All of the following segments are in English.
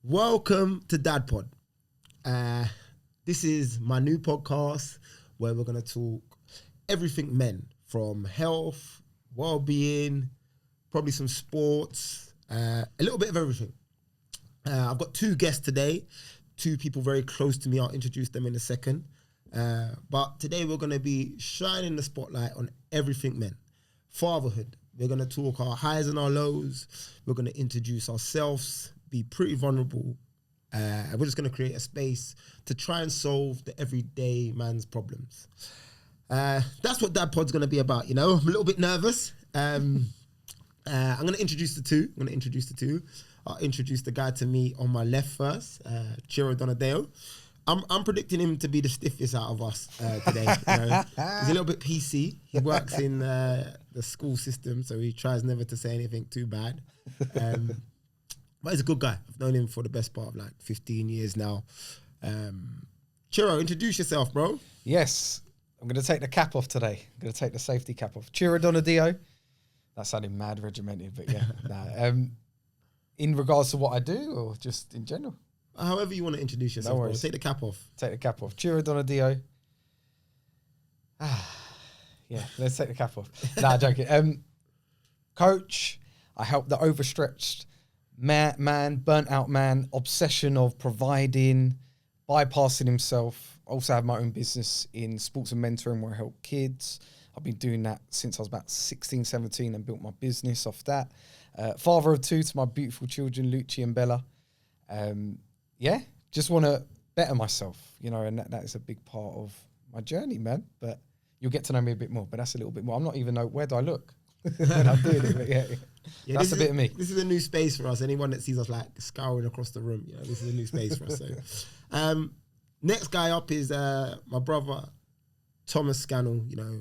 Welcome to DadPod. This is my new podcast where we're going to talk everything men, from health, well-being, probably some sports, a little bit of everything. I've got two guests today, two people very close to me. I'll introduce them in a second. But today we're going to be shining the spotlight on everything men. Fatherhood. We're going to talk our highs and our lows. We're going to introduce ourselves, be pretty vulnerable. We're just going to create a space to try and solve the everyday man's problems. That's what DadPod's going to be about, you know. I'm a little bit nervous. I'm going to introduce the two. I'll introduce the guy to me on my left first, Chiro Donadeo. I'm predicting him to be the stiffest out of us today. You know? He's a little bit PC. He works in the school system, so he tries never to say anything too bad. But he's a good guy. I've known him for the best part of like 15 years now. Chiro, introduce yourself, bro. Yes, I'm going to take the cap off today. I'm going to take the safety cap off. Chiro Donadeo. That sounded mad regimented, but yeah. In regards to what I do, or just in general? However you want to introduce yourself, bro. Take the cap off. Take the cap off. Chiro Donadeo. Yeah, let's take the cap off. Nah, joking. Coach, I help the overstretched man, burnt out man, obsession of providing, bypassing himself. Also have my own business in sports and mentoring where I help kids. I've been doing that since I was about 16, 17 and built my business off that. Father of two to my beautiful children, Lucci and Bella. Just want to better myself, you know, and that is a big part of my journey, man. But you'll get to know me a bit more, but that's a little bit more. I'm not even know, where do I look when I'm doing it? But yeah, that's a bit of me. This is a new space for us. Anyone that sees us like scouring across the room, you know, this is a new space for us. So, next guy up is my brother, Thomas Scannell, you know,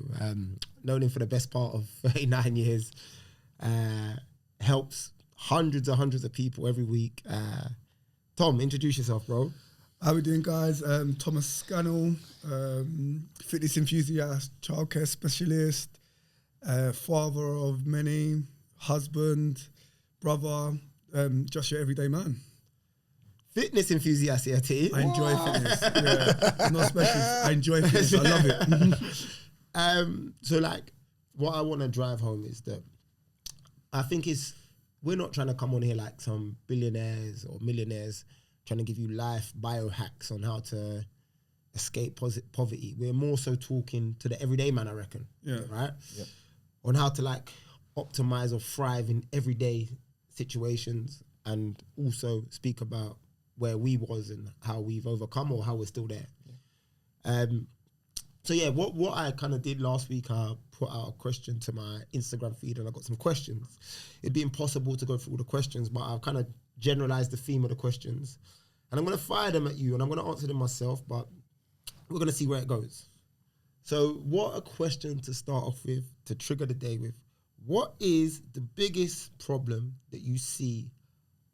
known him for the best part of 39 years. Helps hundreds of people every week. Tom, introduce yourself, bro. How we doing, guys? Thomas Scannell, fitness enthusiast, childcare specialist, father of many, husband, brother, just your everyday man. Fitness enthusiast here, T. I enjoy fitness. Yeah, I'm not specialist. I enjoy fitness. I love it. So, like, what I want to drive home is that I think we're not trying to come on here like some billionaires or millionaires trying to give you life biohacks on how to escape poverty. We're more so talking to the everyday man, I reckon. Yeah. Right? Yep. On how to like optimize or thrive in everyday situations, and also speak about where we was and how we've overcome or how we're still there. Yeah. So yeah, what I kind of did last week, I put out a question to my Instagram feed and I got some questions. It'd be impossible to go through all the questions, but I've kind of generalized the theme of the questions. And I'm going to fire them at you and I'm going to answer them myself, but we're going to see where it goes. So what a question to start off with, to trigger the day with. What is the biggest problem that you see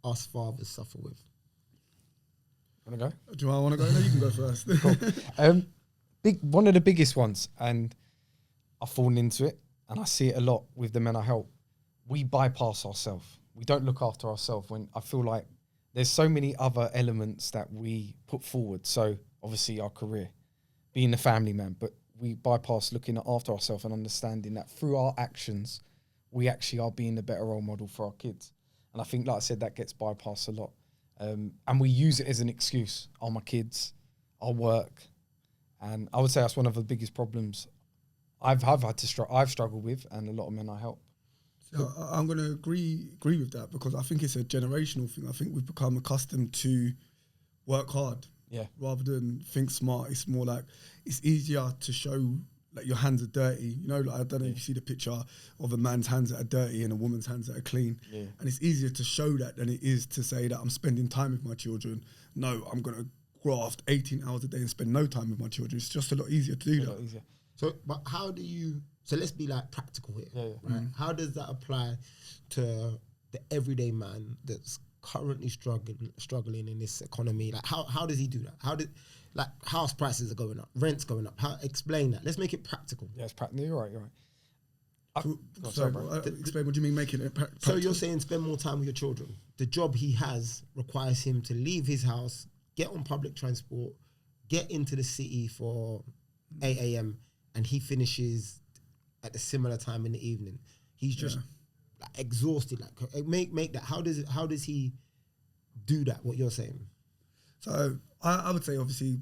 us fathers suffer with? Want to go? Do I want to go? No, you can go first. Cool. One of the biggest ones, and I've fallen into it, and I see it a lot with the men I help. We bypass ourselves. We don't look after ourselves when I feel like there's so many other elements that we put forward. So obviously our career, being a family man, but we bypass looking after ourselves and understanding that through our actions, we actually are being a better role model for our kids. And I think, like I said, that gets bypassed a lot. And we use it as an excuse. Oh, my kids, our work. And I would say that's one of the biggest problems I've struggled with, and a lot of men I help. So I'm going to agree with that, because I think it's a generational thing. I think we've become accustomed to work hard, rather than think smart. It's more like it's easier to show like your hands are dirty. You know, like I don't know if you see the picture of a man's hands that are dirty and a woman's hands that are clean. Yeah. And it's easier to show that than it is to say that I'm spending time with my children. No, I'm going to graft 18 hours a day and spend no time with my children. It's just a lot easier to do that. So, but how do you, so let's be like practical here, right? How does that apply to the everyday man that's currently struggling in this economy? Like how does he do that? Like house prices are going up, rent's going up. Explain that. Let's make it practical. Yeah, it's practical. You're right. Explain what do you mean making it practical? So you're saying spend more time with your children. The job he has requires him to leave his house, get on public transport, get into the city for 8 a.m. and he finishes at a similar time in the evening. He's just like, exhausted. Like make that. How does he do that? What you're saying? So I would say obviously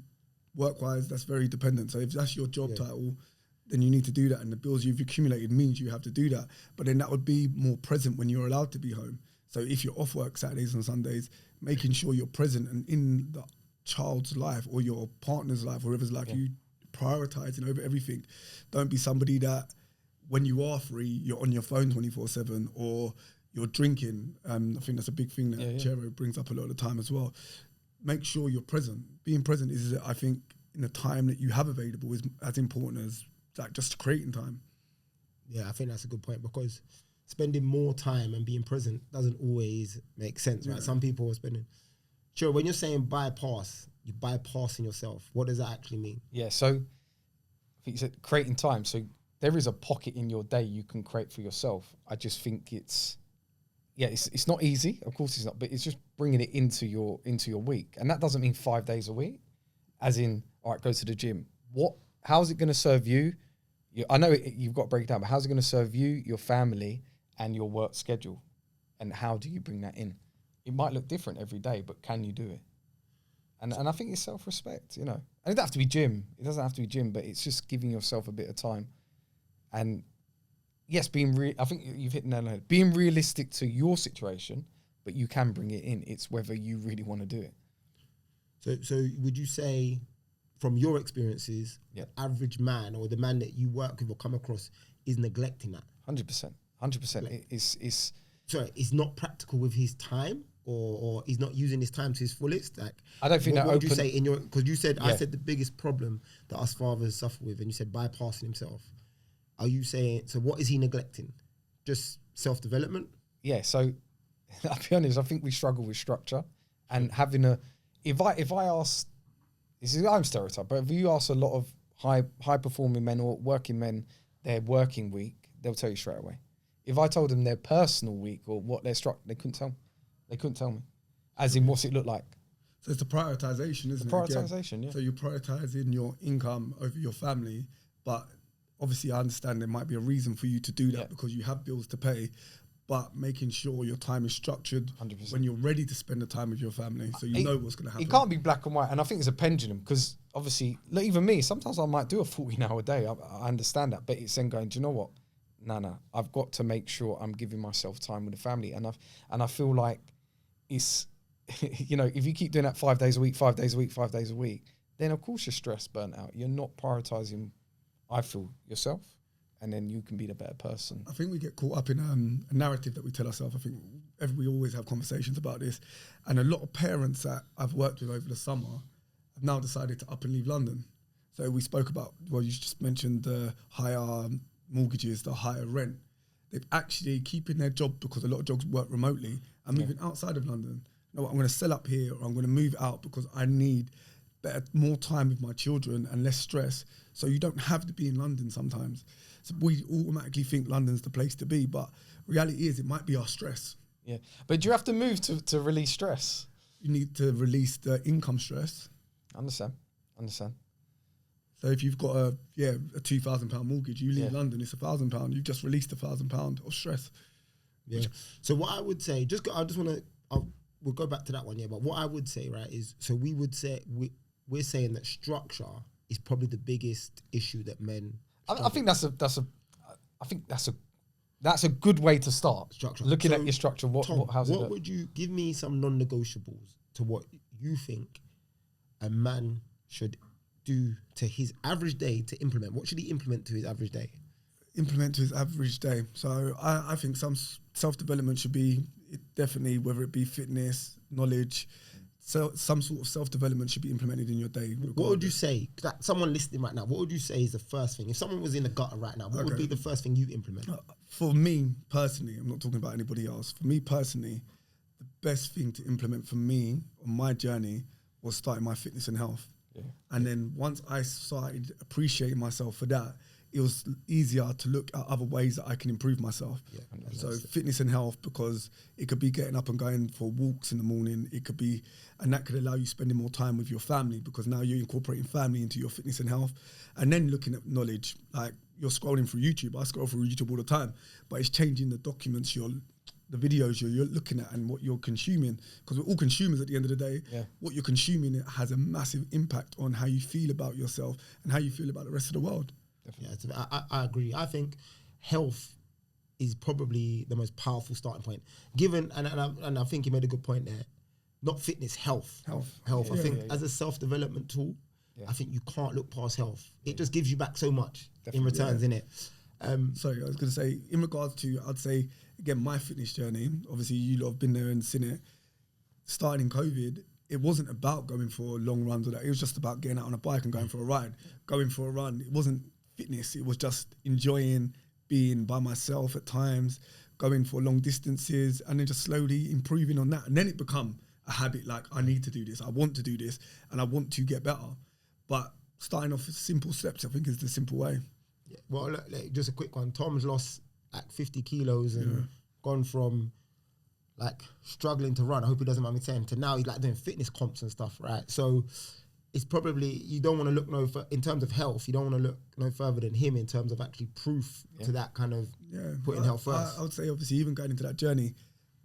work-wise that's very dependent. So if that's your job title, then you need to do that, and the bills you've accumulated means you have to do that. But then that would be more present when you're allowed to be home. So if you're off work Saturdays and Sundays, making sure you're present and in the child's life or your partner's life, whoever's life, you prioritizing over everything. Don't be somebody that when you are free, you're on your phone 24/7 or you're drinking. I think that's a big thing that Chero brings up a lot of the time as well. Make sure you're present. Being present is, I think, in the time that you have available is as important as like just creating time. Yeah, I think that's a good point, because spending more time and being present doesn't always make sense, right? Some people are spending... Sure, when you're saying bypass, you're bypassing yourself. What does that actually mean? Yeah, so I think you said creating time. So there is a pocket in your day you can create for yourself. I just think it's not easy. Of course it's not, but it's just bringing it into your week. And that doesn't mean 5 days a week, as in, all right, go to the gym. How's it going to serve you? I know you've got to break it down, but how's it going to serve you, your family, and your work schedule? And how do you bring that in? It might look different every day, but can you do it? And I think it's self-respect, you know. And it doesn't have to be gym. It doesn't have to be gym, but it's just giving yourself a bit of time. And yes, I think you've hit the nail on the head. Being realistic to your situation, but you can bring it in. It's whether you really want to do it. So would you say, from your experiences, the average man or the man that you work with or come across is neglecting that? 100%. 100%. Sorry, it's not practical with his time, or he's not using his time to his fullest. Like, I don't think what would you say in your, because you said I said the biggest problem that us fathers suffer with, and you said bypassing himself. Are you saying, so what is he neglecting? Just self-development? Yeah. So I'll be honest, I think we struggle with structure and having if I ask, I'm stereotyped, but if you ask a lot of high performing men or working men their working week, they'll tell you straight away. If I told them their personal week or what their structure, they couldn't tell me. They couldn't tell me. As in, what's it look like? So it's the prioritization, isn't it? Prioritization, yeah. So you're prioritizing your income over your family, but obviously I understand there might be a reason for you to do that because you have bills to pay, but making sure your time is structured 100%. When you're ready to spend the time with your family, so you know what's going to happen. It can't be black and white, and I think it's a pendulum, because obviously, like even me, sometimes I might do a 14-hour day. I understand that, but it's then going, do you know what? No, I've got to make sure I'm giving myself time with the family, and I feel like it's, you know, if you keep doing that 5 days a week, then of course you're stressed, burnt out. You're not prioritizing, I feel, yourself, and then you can be the better person. I think we get caught up in a narrative that we tell ourselves. I think we always have conversations about this, and a lot of parents that I've worked with over the summer have now decided to up and leave London. So we spoke about, well, you just mentioned the higher mortgages, the higher rent. They've actually keeping their job, because a lot of jobs work remotely, and moving outside of London. You know what, I'm going to sell up here, or I'm going to move out because I need more time with my children and less stress. So you don't have to be in London sometimes. So we automatically think London's the place to be, but reality is it might be our stress. Yeah, but do you have to move to release stress? You need to release the income stress. Understand. So if you've got a £2,000 mortgage, you leave London, it's £1,000. You've just released £1,000 of stress. Yeah. So what I would say, we'll go back to that one, but what I would say, right, is, so we would say, we're saying that structure is probably the biggest issue that men. I think that's a good way to start. Structure. Looking at your structure, how's it look? What would you give me some non-negotiables to what you think a man should do to his average day to implement? What should he implement to his average day? Implement to his average day. So I think some self-development should be definitely, whether it be fitness, knowledge, so some sort of self-development should be implemented in your day. What would you say, that someone listening right now, what would you say is the first thing? If someone was in the gutter right now, what would be the first thing you implement? For me personally, I'm not talking about anybody else. For me personally, the best thing to implement for me on my journey was starting my fitness and health. Yeah. And then once I started appreciating myself for that, it was easier to look at other ways that I can improve myself. Yeah, so fitness and health, because it could be getting up and going for walks in the morning. It could be, and that could allow you spending more time with your family, because now you're incorporating family into your fitness and health. And then looking at knowledge, like you're scrolling through YouTube. I scroll through YouTube all the time, but it's changing the documents, the videos you're looking at and what you're consuming, because we're all consumers at the end of the day. What you're consuming, it has a massive impact on how you feel about yourself and how you feel about the rest of the world. Yeah, I agree. I think health is probably the most powerful starting point. Given, and I think you made a good point there, not fitness, health. I think as a self-development tool, I think you can't look past health. It just gives you back so much in returns, innit? Sorry, I was going to say, in regards to, I'd say, again, my fitness journey, obviously you lot have been there and seen it. Starting in COVID, it wasn't about going for long runs or that. It was just about getting out on a bike and going for a ride. Going for a run, it wasn't fitness. It was just enjoying being by myself at times, going for long distances, and then just slowly improving on that. And then it become a habit, like, I need to do this, I want to do this, and I want to get better. But starting off with simple steps, I think, is the simple way. Yeah. Well, look, just a quick one. Tom's lost like 50 kilos and gone from like struggling to run, I hope he doesn't mind me saying, to now he's like doing fitness comps and stuff, right? So it's probably, you don't want to look in terms of health, you don't want to look no further than him in terms of actually proof to that kind of putting health first. I would say, obviously, even going into that journey,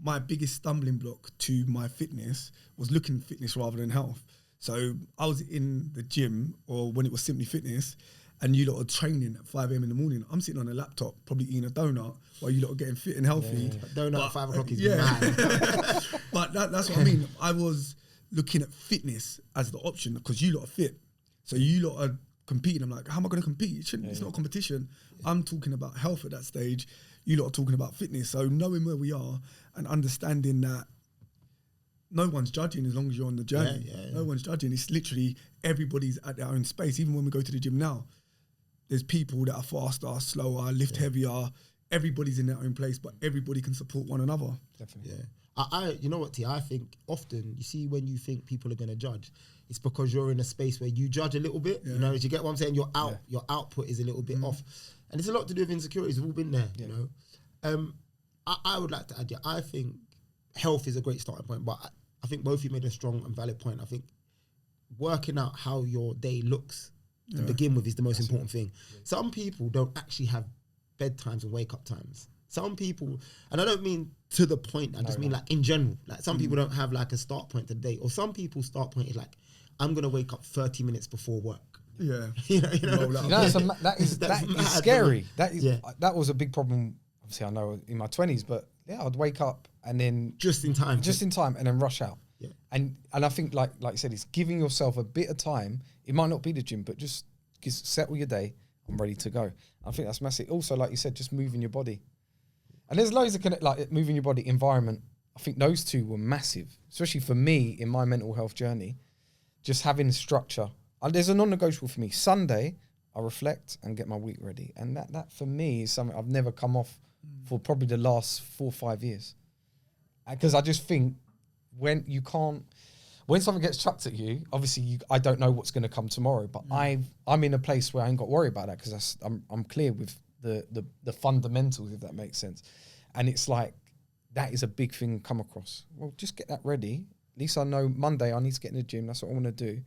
my biggest stumbling block to my fitness was looking fitness rather than health. So I was in the gym, or when it was simply fitness, and you lot are training at 5 a.m. in the morning. I'm sitting on a laptop, probably eating a donut, while you lot are getting fit and healthy. Donut at 5 o'clock is mad. But that's what I mean. I was looking at fitness as the option, because you lot are fit. So you lot are competing. I'm like, how am I going to compete? It's not a competition. I'm talking about health at that stage. You lot are talking about fitness. So knowing where we are and understanding that no one's judging as long as you're on the journey. No one's judging. It's literally everybody's at their own space. Even when we go to the gym now, there's people that are faster, slower, lift heavier. Everybody's in their own place, but everybody can support one another. Definitely. Yeah. You know what, T? I think often you see when you think people are going to judge, it's because you're in a space where you judge a little bit. You know, you get what I'm saying? Your output is a little bit off, and it's a lot to do with insecurities. We've all been there. You know, I would like to add. I think health is a great starting point, but I think both of you made a strong and valid point. I think working out how your day looks to begin with is the most important thing. Some people don't actually have bedtimes and wake up times. Some people, and I don't mean to the point, I just mean like in general. Like some people don't have like a start point to the day, or some people's start point is like, I'm gonna wake up 30 minutes before work. Yeah, that is scary. That was a big problem. Obviously, I know in my 20s, but I'd wake up and then just in time, and then rush out. Yeah, and I think like you said, it's giving yourself a bit of time. It might not be the gym, but just settle your day. I'm ready to go. I think that's massive. Also, like you said, just moving your body. And there's loads of like moving your body, environment. I think those two were massive, especially for me in my mental health journey. Just having structure. There's a non-negotiable for me. Sunday, I reflect and get my week ready, and that for me is something I've never come off for probably the last 4 or 5 years. Because I just think when something gets chucked at you, obviously I don't know what's going to come tomorrow, but I'm in a place where I ain't got to worry about that, because I'm clear with the fundamentals, if that makes sense. And it's like, that is a big thing come across. Well, just get that ready. At least I know Monday I need to get in the gym. That's what I want to do.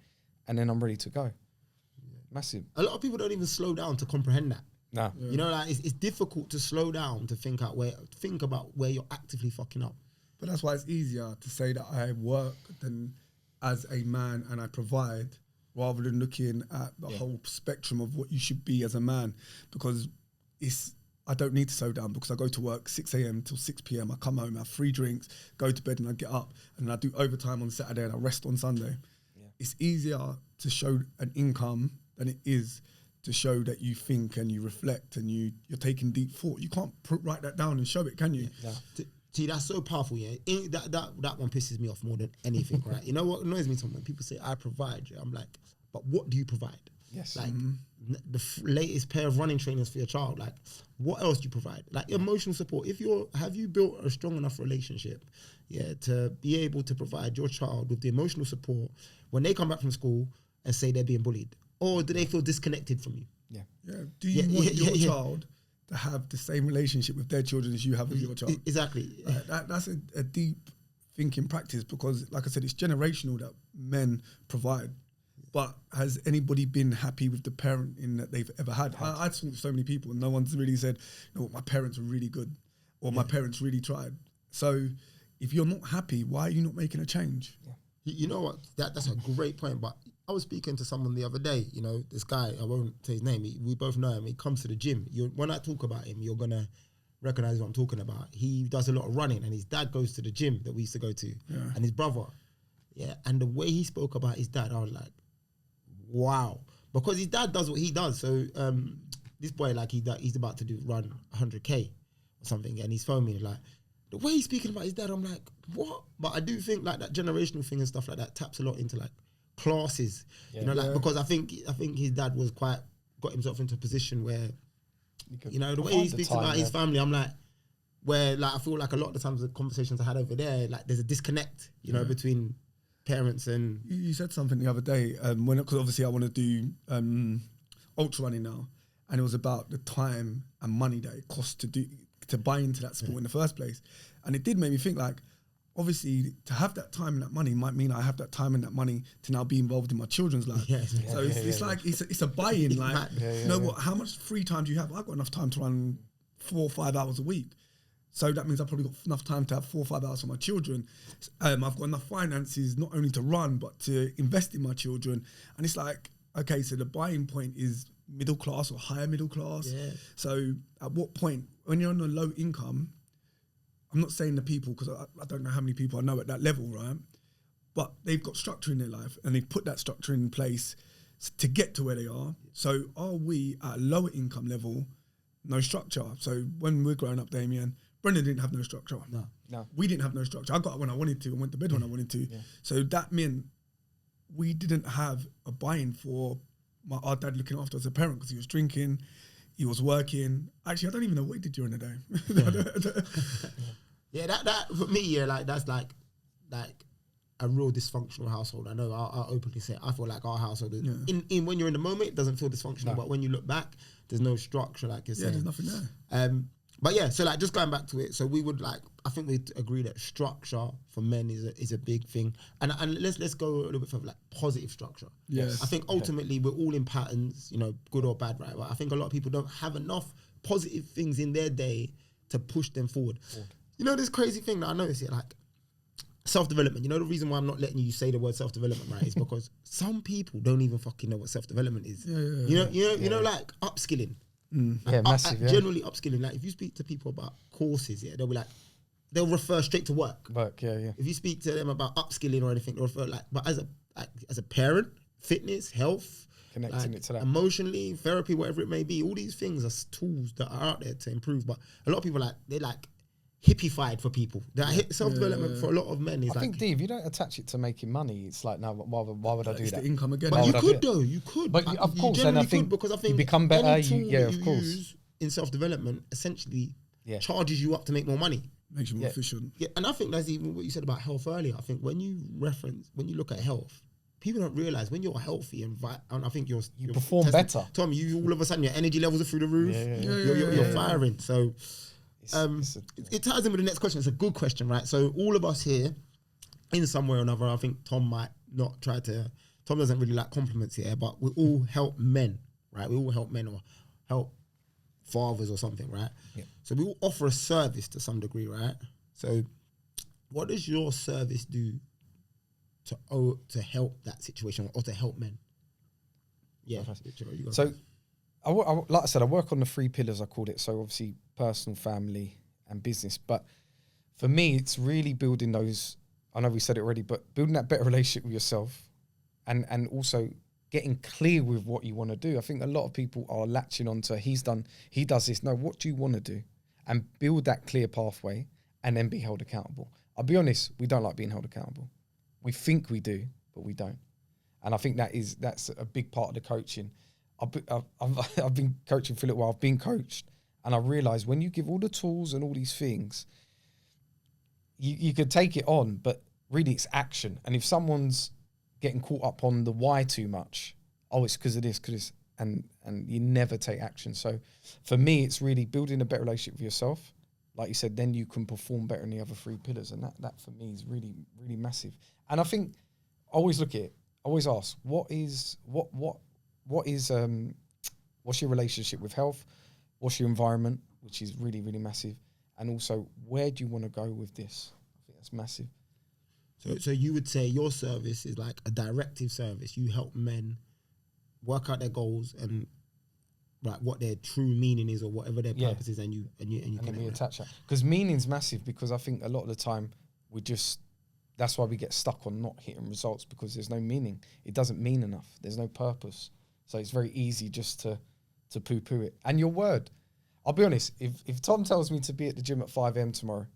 And then I'm ready to go. Massive. A lot of people don't even slow down to comprehend that. No. You know, like it's difficult to slow down to think about where you're actively fucking up. But that's why it's easier to say that I work than as a man and I provide, rather than looking at the whole spectrum of what you should be as a man. Because I don't need to slow down, because I go to work 6 a.m. till 6 p.m. I come home, I have 3 drinks, go to bed, and I get up, and I do overtime on Saturday and I rest on Sunday. Yeah. It's easier to show an income than it is to show that you think and you reflect and you're taking deep thought. You can't write that down and show it, can you? Yeah. See, that's so powerful, yeah. That one pisses me off more than anything, right? You know what annoys me when people say, I provide, yeah? I'm like, but what do you provide? Yes. Like, the latest pair of running trainers for your child, like, what else do you provide? Like, emotional support. Have you built a strong enough relationship, to be able to provide your child with the emotional support when they come back from school and say they're being bullied? Or do they feel disconnected from you? Do you want your child to have the same relationship with their children as you have with your child? Exactly. That's a deep thinking practice, because, like I said, it's generational that men provide. But has anybody been happy with the parenting that they've ever had? I talked to so many people, and no one's really said, "No, my parents were really good," or "My parents really tried." So, if you're not happy, why are you not making a change? Yeah. You know what? That's a great point. But I was speaking to someone the other day. You know, this guy, I won't say his name. We both know him. He comes to the gym. When I talk about him, you're gonna recognize what I'm talking about. He does a lot of running, and his dad goes to the gym that we used to go to, and his brother. Yeah, and the way he spoke about his dad, I was like, wow, because his dad does what he does. So this boy, like he's about to run 100k or something, and he's phoned me like, the way he's speaking about his dad, I'm like, what? But I do think like that generational thing and stuff like that taps a lot into like classes, you know, like because I think his dad was got himself into a position where, you know, the way he speaks about his family, I'm like, where like I feel like a lot of the times the conversations I had over there, like there's a disconnect, you know, between parents and. You said something the other day because obviously I want to do ultra running now, and it was about the time and money that it costs to buy into that sport in the first place, and it did make me think like, obviously to have that time and that money might mean I have that time and that money to now be involved in my children's life. So it's like it's a buy-in. Like, you know what? How much free time do you have? I've got enough time to run 4 or 5 hours a week. So that means I've probably got enough time to have 4 or 5 hours for my children. I've got enough finances not only to run, but to invest in my children. And it's like, okay, so the buying point is middle class or higher middle class. Yeah. So at what point, when you're on a low income, I'm not saying the people, because I don't know how many people I know at that level, right? But they've got structure in their life, and they've put that structure in place to get to where they are. So are we at a lower income level, no structure? So when we're growing up, Damien, Brendan didn't have no structure. No. We didn't have no structure. I got up when I wanted to and went to bed when I wanted to. Yeah. So that meant we didn't have a buy-in for our dad looking after us as a parent, because he was drinking, he was working. Actually, I don't even know what he did during the day. Yeah, that for me, like that's like a real dysfunctional household. I know I'll openly say it. I feel like our household is, in when you're in the moment, it doesn't feel dysfunctional, but when you look back, there's no structure, like you're saying. There's nothing there. But yeah, so like just going back to it, so we would like, I think we'd agree that structure for men is a big thing, and let's go a little bit further, like positive structure. Yes. I think ultimately we're all in patterns, you know, good or bad, right? But I think a lot of people don't have enough positive things in their day to push them forward. You know, this crazy thing that I noticed here, like self-development. You know, the reason why I'm not letting you say the word self-development, right, is because some people don't even fucking know what self-development is. You know, like upskilling. Like massive. Generally upskilling. Like if you speak to people about courses, they'll be like, they'll refer straight to work. If you speak to them about upskilling or anything, they'll refer but as a parent, fitness, health, connecting it to that, emotionally, therapy, whatever it may be, all these things are tools that are out there to improve. But a lot of people they're hippified for people. Self-development for a lot of men is I think, Dave, you don't attach it to making money. It's like, no, why would I do that? The income again. But you could though. You could. But of course, and I think because I think you become better. Of course. In self-development, essentially charges you up to make more money. Makes you more efficient. Yeah, and I think that's even what you said about health earlier. I think when you look at health, people don't realize when you're healthy and I think you perform better. Tom, you all of a sudden your energy levels are through the roof. You're firing. So. It ties in with the next question. It's a good question, right? So all of us here, in some way or another, I think Tom might not try to. Tom doesn't really like compliments here, but we all help men, right? We all help men or help fathers or something, right? Yeah. So we all offer a service to some degree, right? So what does your service do to help that situation or to help men? Yeah. So. Like I said, I work on the 3 pillars, I called it. So obviously personal, family and business. But for me, it's really building those, I know we said it already, but building that better relationship with yourself and also getting clear with what you want to do. I think a lot of people are latching onto, he does this. No, what do you want to do? And build that clear pathway and then be held accountable. I'll be honest, we don't like being held accountable. We think we do, but we don't. And I think that's a big part of the coaching. I've been coaching for a little while. I've been coached, and I realised when you give all the tools and all these things, you could take it on, but really it's action. And if someone's getting caught up on the why too much, it's because of this, and you never take action. So for me, it's really building a better relationship with yourself. Like you said, then you can perform better in the other 3 pillars. And that for me is really, really massive. And I think I always look at it, I always ask, what's your relationship with health? What's your environment, which is really, really massive? And also, where do you want to go with this? I think that's massive. So you would say your service is like a directive service. You help men work out their goals and like what their true meaning is or whatever their purpose is, and then we attach that. Because meaning's massive, because I think a lot of the time that's why we get stuck on not hitting results, because there's no meaning. It doesn't mean enough. There's no purpose. So it's very easy just to poo-poo it. And your word, I'll be honest, if Tom tells me to be at the gym at 5 a.m. tomorrow,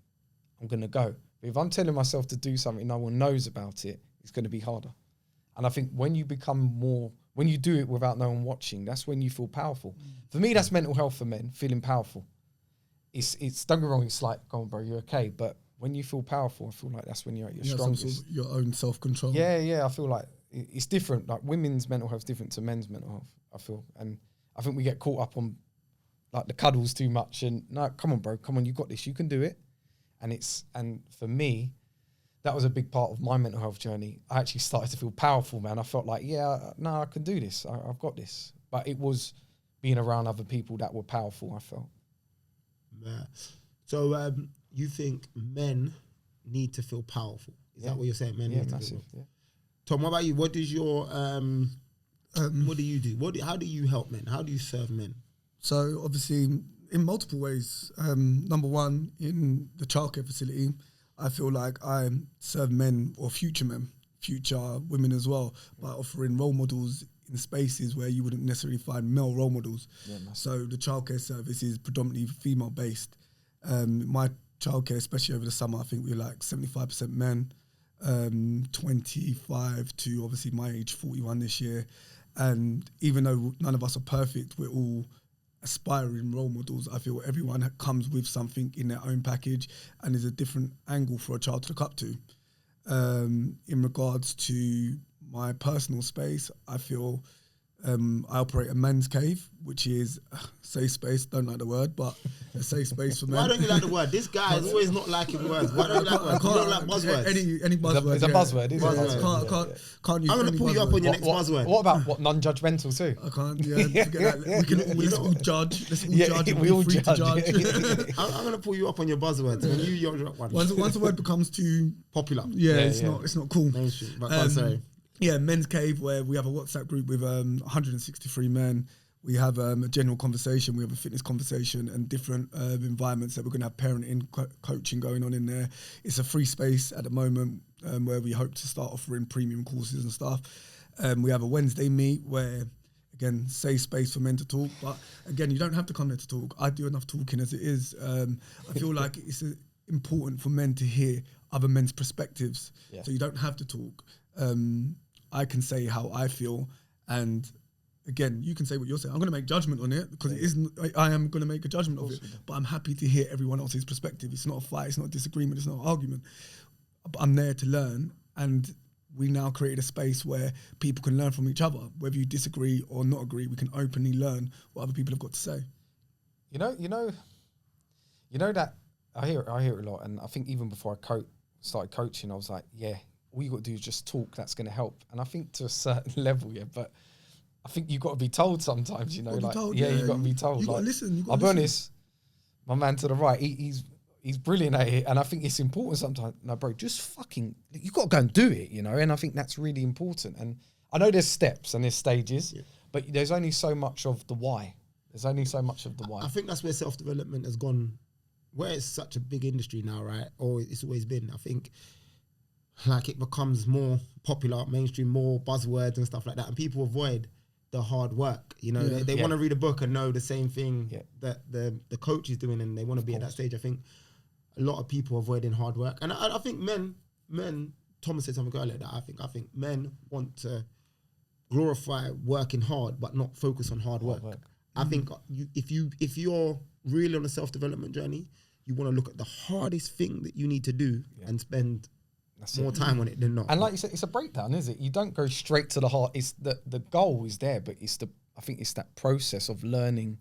I'm going to go. But if I'm telling myself to do something no one knows about it, it's going to be harder. And I think when you do it without no one watching, that's when you feel powerful. For me, that's mental health for men, feeling powerful. It's don't get me wrong, it's like, go on bro, you're okay. But when you feel powerful, I feel like that's when you're at your strongest. Some sort of your own self-control. Yeah, I feel like it's different. Like women's mental health is different to men's mental health, I feel. And I think we get caught up on like the cuddles too much. And no, come on bro, come on, you got this, you can do it. And for me, that was a big part of my mental health journey. I actually started to feel powerful, man. I felt like, I can do this. I've got this. But it was being around other people that were powerful, I felt. Yeah. So you think men need to feel powerful? Is that what you're saying? Men need to feel powerful. Yeah. Tom, what about you? What is your, what do you do? How do you help men? How do you serve men? So obviously in multiple ways. Number one, in the childcare facility, I feel like I serve men or future women as well, by offering role models in spaces where you wouldn't necessarily find male role models. Yeah, so the childcare service is predominantly female based. My childcare, especially over the summer, I think we're like 75% men, 25 to obviously my age, 41 this year. And even though none of us are perfect, we're all aspiring role models. I feel everyone comes with something in their own package and there's a different angle for a child to look up to. In regards to my personal space, I feel I operate a men's cave, which is a safe space, don't like the word, but a safe space for men. Why don't you like the word? This guy is always not liking words. Why don't you like words? You don't like buzzwords? Any buzzword. It's a buzzword, isn't it? Can't use I'm going to pull you up on your next buzzword. What about non-judgmental too? I can't, forget that. Let's all judge. Let's all judge. We all free judge. To judge. I'm going to pull you up on your buzzwords. When you drop one. Once a word becomes too popular. It's not cool. Mainstream. But sorry. Yeah, men's cave, where we have a WhatsApp group with 163 men. We have a general conversation, we have a fitness conversation, and different environments that we're going to have parenting, coaching going on in there. It's a free space at the moment where we hope to start offering premium courses and stuff. We have a Wednesday meet where, again, safe space for men to talk. But again, you don't have to come there to talk. I do enough talking as it is. I feel like it's important for men to hear other men's perspectives. Yeah. So you don't have to talk. I can say how I feel, and again, you can say what you're saying. I'm going to make judgment on it because it isn't. I am going to make a judgment of it, but I'm happy to hear everyone else's perspective. It's not a fight. It's not a disagreement. It's not an argument. But I'm there to learn, and we now created a space where people can learn from each other. Whether you disagree or not agree, we can openly learn what other people have got to say. You know that I hear it a lot, and I think even before I started coaching, I was like, all you got to do is just talk. That's going to help. And I think to a certain level, but I think you got to be told sometimes. You got to be told. You got to listen. I'll be honest. My man to the right, he's brilliant at it, and I think it's important sometimes. No, bro, just fucking, you got to go and do it, And I think that's really important. And I know there's steps and there's stages, but there's only so much of the why. I think that's where self-development has gone, where it's such a big industry now, right? Or it's always been. I think like it becomes more popular, mainstream, more buzzwords and stuff like that, and people avoid the hard work. They want to read a book and know the same thing that the coach is doing, and they want to be at that stage. I think a lot of people avoiding hard work, and I think men. Thomas said something earlier that I think men want to glorify working hard, but not focus on hard work. I think if you're really on a self-development journey, you want to look at the hardest thing that you need to do and spend more time on it than not. And like you said, it's a breakdown, is it? You don't go straight to the heart. It's the goal is there, but I think it's that process of learning.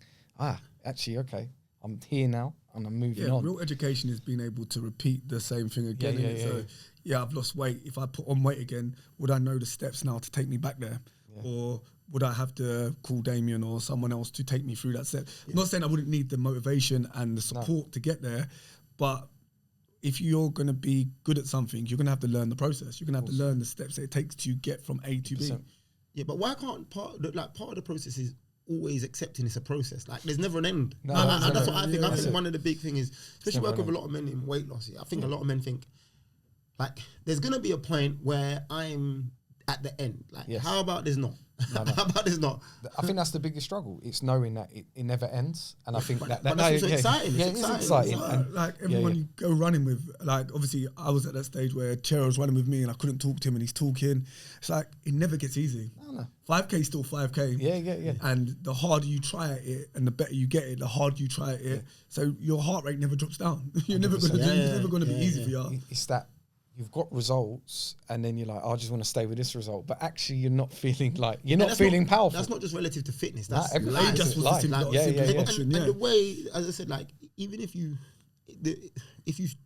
Actually, okay, I'm here now and I'm moving on. Real education is being able to repeat the same thing again. So I've lost weight. If I put on weight again, would I know the steps now to take me back there? Yeah. Or would I have to call Damien or someone else to take me through that step? Yeah. I'm not saying I wouldn't need the motivation and the support to get there, but if you're going to be good at something, you're going to have to learn the process. You're going to have to learn the steps that it takes to get from A to B. Yeah, but why can't part of the process is always accepting it's a process? Like, there's never an end. No, that's what I think. I think one of the big things is, especially working with a lot of men in weight loss, I think a lot of men think, like, there's going to be a point where I'm at the end. Like, how about there's not? How about there's not? I think that's the biggest struggle. It's knowing that it never ends. And I think that's also exciting. Yeah, it's exciting. Like everyone you go running with, like, obviously I was at that stage where Chero was running with me and I couldn't talk to him and he's talking. It's like, it never gets easy. No. 5K is still 5K. Yeah. And the harder you try at it and the better you get it, the harder you try at it. So your heart rate never drops down. You're never going to it's never going to be easy for you. It's that you've got results and then you're like, I just want to stay with this result. But actually you're not feeling like, you're not feeling powerful. That's not just relative to fitness. That's life. Just life. And the way, as I said, like, even if you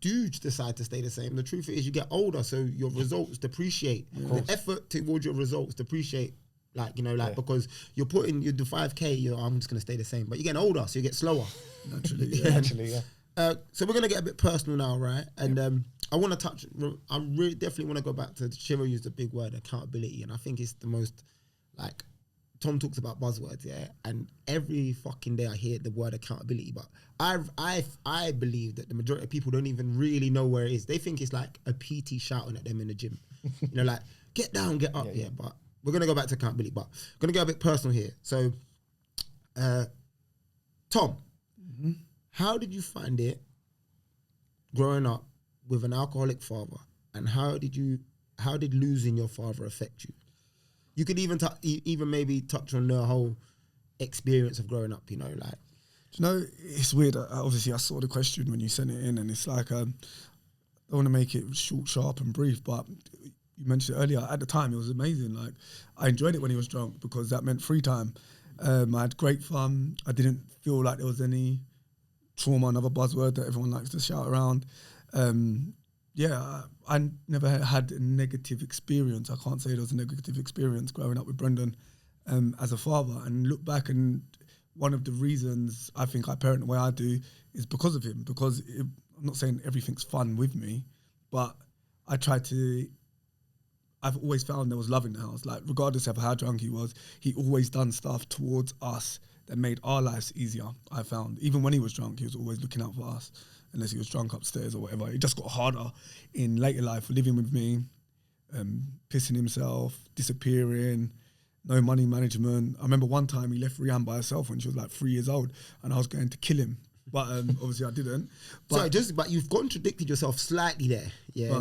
do decide to stay the same, the truth is you get older, so your results depreciate. The effort towards your results depreciate. Because you do 5K, I'm just going to stay the same. But you're getting older, so you get slower. Naturally. So we're going to get a bit personal now, right? And I want to touch, I really definitely want to go back to, Chiro used a big word, accountability. And I think it's the most, like, Tom talks about buzzwords, and every fucking day I hear the word accountability, but I believe that the majority of people don't even really know where it is. They think it's like a PT shouting at them in the gym. Like, get down, get up, but we're going to go back to accountability, but I'm going to go a bit personal here. So, Tom, how did you find it growing up with an alcoholic father, and how did losing your father affect you? You could even maybe touch on the whole experience of growing up, like. It's weird. Obviously, I saw the question when you sent it in, and it's like, I want to make it short, sharp, and brief, but you mentioned it earlier. At the time, it was amazing. Like, I enjoyed it when he was drunk because that meant free time. I had great fun. I didn't feel like there was any trauma, another buzzword that everyone likes to shout around. I never had a negative experience. I can't say there was a negative experience growing up with Brendan as a father. And look back, and one of the reasons I think I parent the way I do is because of him. Because I'm not saying everything's fun with me, but I've always found there was love in the house. Like, regardless of how drunk he was, he always done stuff towards us that made our lives easier, I found. Even when he was drunk, he was always looking out for us, unless he was drunk upstairs or whatever. It just got harder in later life, living with me, pissing himself, disappearing, no money management. I remember one time he left Rianne by herself when she was like 3 years old, and I was going to kill him. But obviously I didn't. But but you've contradicted yourself slightly there,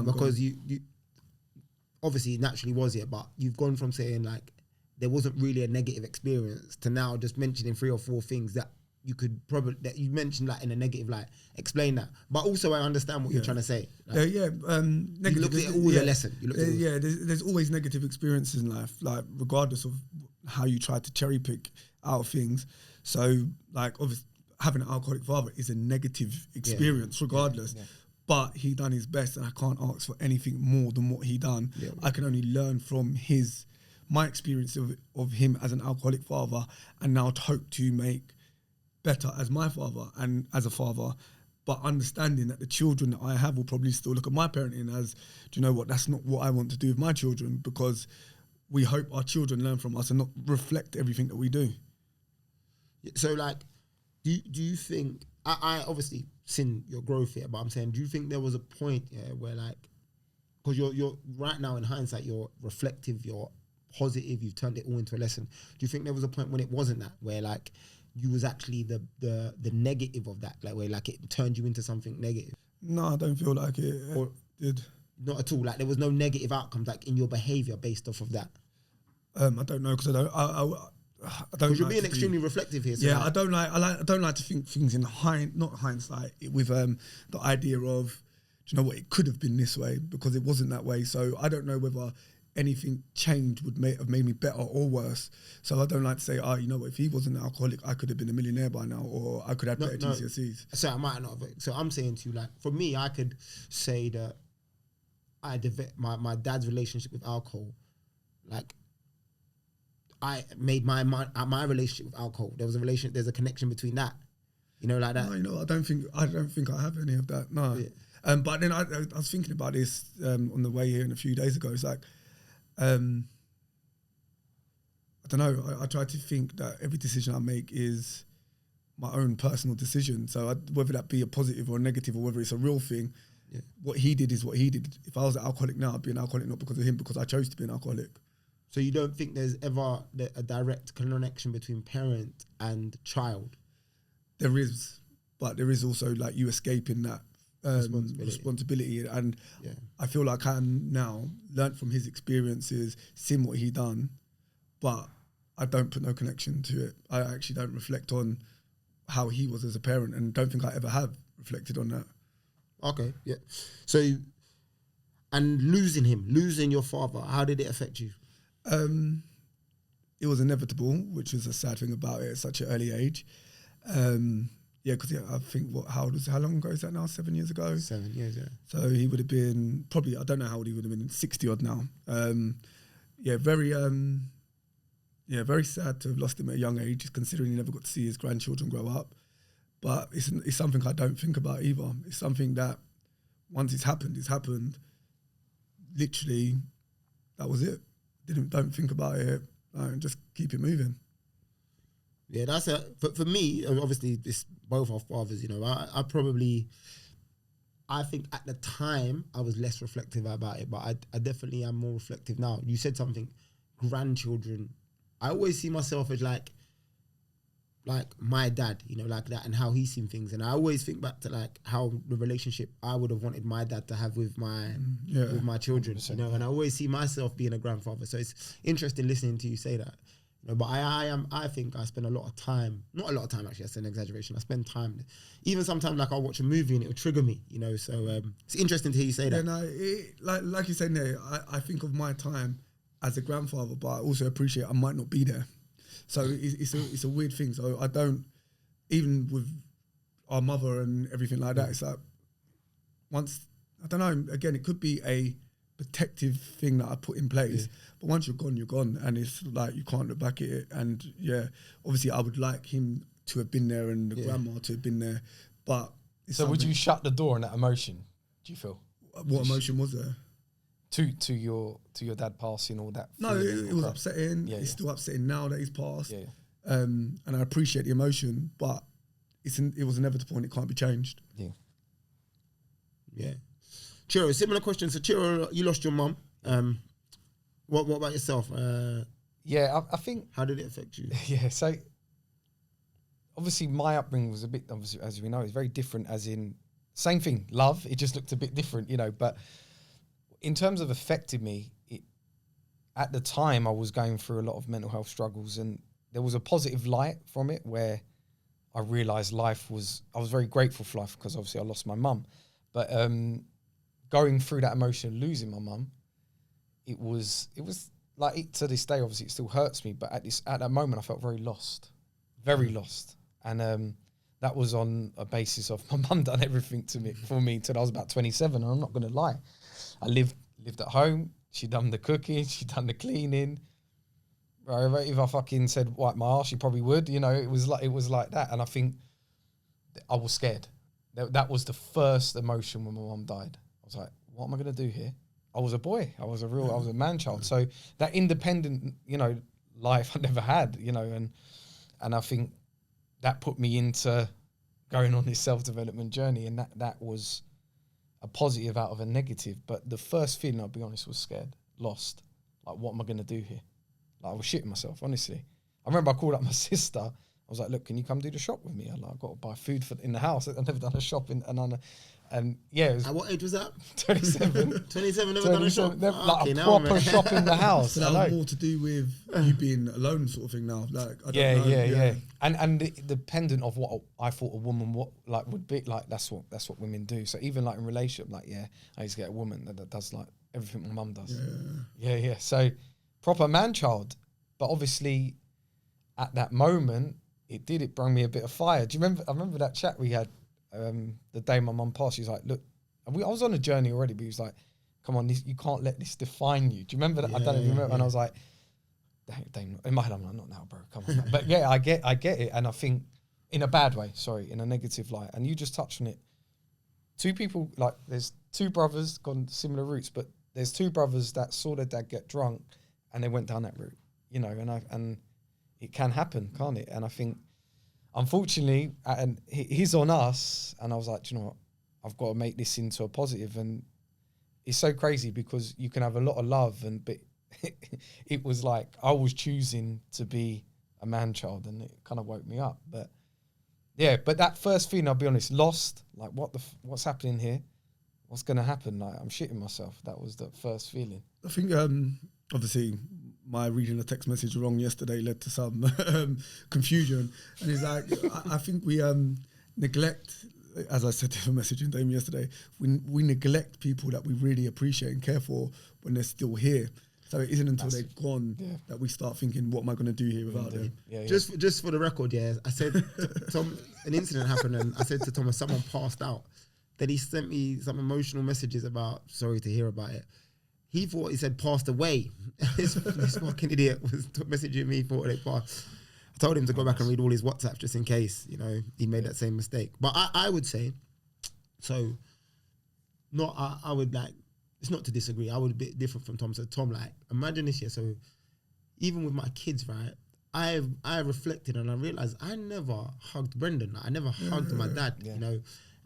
because you obviously naturally was it, but you've gone from saying like there wasn't really a negative experience to now just mentioning 3 or 4 things that you could probably, that you mentioned like in a negative light. Explain that. But also I understand what you're trying to say. Like, negative, you looked at it all as a lesson. There's always negative experiences in life, like regardless of how you try to cherry pick out things. So like obviously having an alcoholic father is a negative experience regardless. But he done his best, and I can't ask for anything more than what he done. I can only learn from my experience of him as an alcoholic father, and now to hope to make better as my father and as a father, but understanding that the children that I have will probably still look at my parenting as, do you know what, that's not what I want to do with my children, because we hope our children learn from us and not reflect everything that we do. So like, do you think, I obviously seen your growth here, but I'm saying, do you think there was a point where like, because you're right now in hindsight, you're reflective, you're positive, you've turned it all into a lesson. Do you think there was a point when it wasn't that, where like you was actually the negative of that, like where like it turned you into something negative? No, I don't feel like it did. Not at all. Like there was no negative outcomes like in your behavior based off of that. I don't know, because I don't. Because you're being extremely reflective here. So yeah, I don't like to think things in not hindsight with the idea of, you know what, it could have been this way because it wasn't that way. So I don't know whether anything changed would have made me better or worse. So I don't like to say, you know what, if he wasn't an alcoholic, I could have been a millionaire by now, or I could have better GCSEs. So I might not have. So I'm saying to you, like, for me, I could say that my dad's relationship with alcohol, like, I made my relationship with alcohol. There's a connection between that. You know, like that. No, you know, I don't think I have any of that. No. Yeah. But then I was thinking about this on the way here a few days ago. It's like, I don't know. I try to think that every decision I make is my own personal decision. So whether that be a positive or a negative, or whether it's a real thing, what he did is what he did. If I was an alcoholic now, I'd be an alcoholic not because of him, because I chose to be an alcoholic. So you don't think there's ever a direct connection between parent and child? There is, but there is also like you escaping that responsibility. And I feel like I now learnt from his experiences, seen what he done, but I don't put no connection to it. I actually don't reflect on how he was as a parent, and don't think I ever have reflected on that. Okay, yeah. So, and losing your father, how did it affect you? It was inevitable, which was a sad thing about it at such an early age. Because I think how long ago is that now? 7 years ago? 7 years, yeah. So he would have been probably, I don't know how old he would have been, 60 odd now. Very sad to have lost him at a young age, considering he never got to see his grandchildren grow up. But it's something I don't think about either. It's something that once it's happened. Literally, that was it. Don't think about it. Just keep it moving. Yeah, that's for me. Obviously, it's both our fathers. You know, I think at the time I was less reflective about it, but I definitely am more reflective now. You said something, grandchildren. I always see myself as like my dad, you know, like that, and how he's seen things. And I always think back to like how the relationship I would have wanted my dad to have with my children, 100%. You know, and I always see myself being a grandfather. So it's interesting listening to you say that. You know, but I think I spend a lot of time, not a lot of time actually, that's an exaggeration. I spend time, even sometimes like I'll watch a movie and it'll trigger me, you know. So it's interesting to hear you say that. No, like you said there, I think of my time as a grandfather, but I also appreciate I might not be there. So it's a weird thing. So I don't, even with our mother and everything like that, it's like once, I don't know, again, it could be a protective thing that I put in place, but once you're gone, and it's like you can't look back at it. And obviously I would like him to have been there and the grandma to have been there, but so would you shut the door on that emotion, do you feel? What emotion was there? To your dad passing, all that? No, it was upsetting. It's still upsetting now that he's passed. And I appreciate the emotion, but it was inevitable and it can't be changed. Yeah. Chiro, similar question. So Chiro, you lost your mum. What about yourself? I think. How did it affect you? So obviously my upbringing was a bit, obviously, as we know, it's very different, as in same thing, love. It just looked a bit different, you know, but in terms of affecting me, at the time I was going through a lot of mental health struggles, and there was a positive light from it where I realised I was very grateful for life, because obviously I lost my mum. But going through that emotion, losing my mum, it was like, to this day, obviously it still hurts me, but at that moment I felt very lost. And that was on a basis of my mum done everything for me till I was about 27, and I'm not going to lie. I lived at home. She done the cooking. She done the cleaning. If I fucking said wipe my arse, she probably would. You know, it was like that. And I think I was scared. That was the first emotion when my mum died. I was like, what am I going to do here? I was a boy. I was a man child. So that independent, you know, life I never had, you know, and I think that put me into going on this self-development journey, and that was a positive out of a negative. But the first feeling, I'll be honest, was scared, lost. Like, what am I going to do here? Like, I was shitting myself, honestly. I remember I called up my sister. I was like, look, can you come do the shop with me? I've got to buy food in the house. I've never done a shop, and And yeah, it was At what age was that? 27. 27, never done a shop? Like a proper shop in the house. So that was more to do with you being alone sort of thing now. Like, I don't know. Yeah. And the dependent of what I thought a woman would be, like that's what women do. So even like in relationship, like, I used to get a woman that does like everything my mum does. Yeah. So proper man-child. But obviously at that moment, it brought me a bit of fire. Do you remember? I remember that chat we had the day my mum passed. She's like, look, I was on a journey already, but he was like, come on, you can't let this define you. Do you remember that? I don't know if you remember. And I was like, dang, in my head, I'm like, not now, bro, come on. But yeah, I get it. And I think in a bad way, in a negative light. And you just touched on it. Two people, like there's two brothers gone similar routes, but there's two brothers that saw their dad get drunk and they went down that route, and it can happen, can't it? And I think, unfortunately, and he's on us, and I was like, do you know what? I've got to make this into a positive. And it's so crazy because you can have a lot of love, but it was like I was choosing to be a man-child, and it kind of woke me up. But yeah, but that first feeling, I'll be honest, lost. Like, what's happening here? What's going to happen? Like, I'm shitting myself. That was the first feeling. I think, obviously, my reading the text message wrong yesterday led to some confusion. And it's like, I think we neglect, as I said to the messaging Dame yesterday, we neglect people that we really appreciate and care for when they're still here. So it isn't until they're gone that we start thinking, what am I going to do here without them? Yeah. Just for the record, I said, Tom, an incident happened, and I said to Thomas, someone passed out. Then he sent me some emotional messages about, sorry to hear about it. He thought he said passed away. this fucking idiot was messaging me, thought they passed. I told him to go back and read all his WhatsApps just in case, he made that same mistake. But I would say, I would like, it's not to disagree. I would be different from Tom. So Tom, like, imagine this year. So even with my kids, right, I reflected and I realized I never hugged Brendan. I never hugged my dad,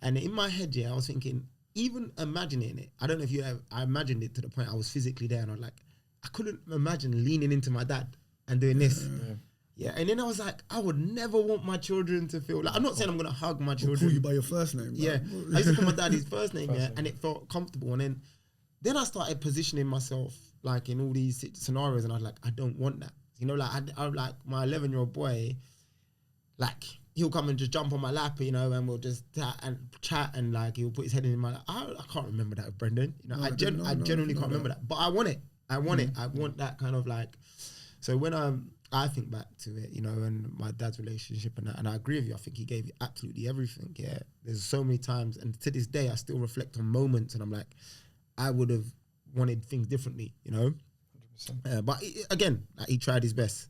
And in my head, I was thinking, even imagining it, I don't know if I imagined it to the point I was physically there and I was like, I couldn't imagine leaning into my dad and doing this. And then I was like, I would never want my children to feel like, I'm not saying I'm going to hug my children. Call you by your first name. Yeah. I used to call my dad his first name, and it felt comfortable. And then I started positioning myself like in all these scenarios and I was like, I don't want that. I like my 11-year-old boy, like, he'll come and just jump on my lap, and we'll just chat and like he'll put his head in my lap. I can't remember that with Brendan. I genuinely can't remember that. But I want it. I want it. I want that kind of like. So when I think back to it, and my dad's relationship and that, and I agree with you. I think he gave absolutely everything. Yeah, there's so many times, and to this day, I still reflect on moments, and I'm like, I would have wanted things differently, 100%. But again, like, he tried his best.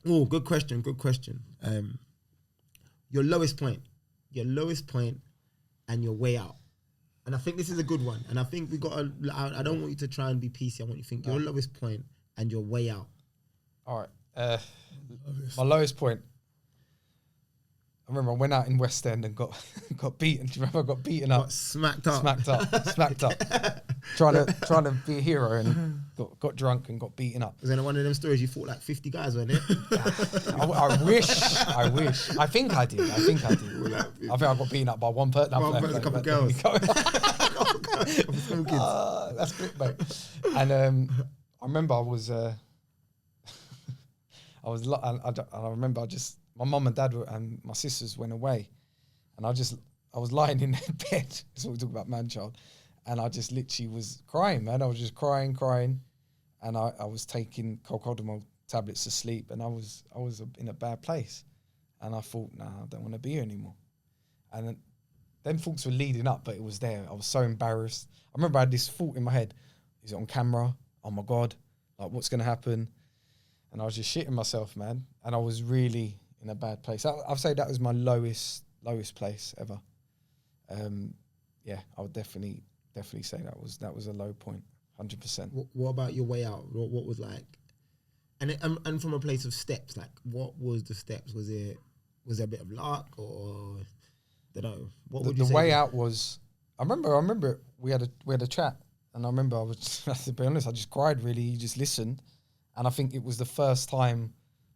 Oh, good question. Your lowest point and your way out. And I think this is a good one. And I think I don't want you to try and be PC. I want you to think your lowest point and your way out. All right. My lowest point. I remember I went out in West End and got beaten. Do you remember I got beaten up? Smacked up. Trying to be a hero and got drunk and got beaten up. Was there one of them stories you fought like 50 guys, weren't it? I wish. I think I did. I think I got beaten up by one person. A couple of girls. That's good, mate. And I remember I remember my mum and dad and my sisters went away, and I was lying in their bed. That's what we talk about, man-child. And I just literally was crying, man. I was just crying. And I was taking Cocodamol tablets to sleep, and I was in a bad place. And I thought, nah, I don't want to be here anymore. And then thoughts were leading up, but it was there. I was so embarrassed. I remember I had this thought in my head. Is it on camera? Oh my God. Like, what's going to happen? And I was just shitting myself, man. And I was really in a bad place. I'd say that was my lowest place ever. I would definitely say that was a low point, 100%. What about your way out? What was like, and from a place of steps, like what was the steps? Was there a bit of luck or I don't know? What would you say? The way out was, I remember we had a chat, and I remember I was, to be honest, I just cried really. He just listened, and I think it was the first time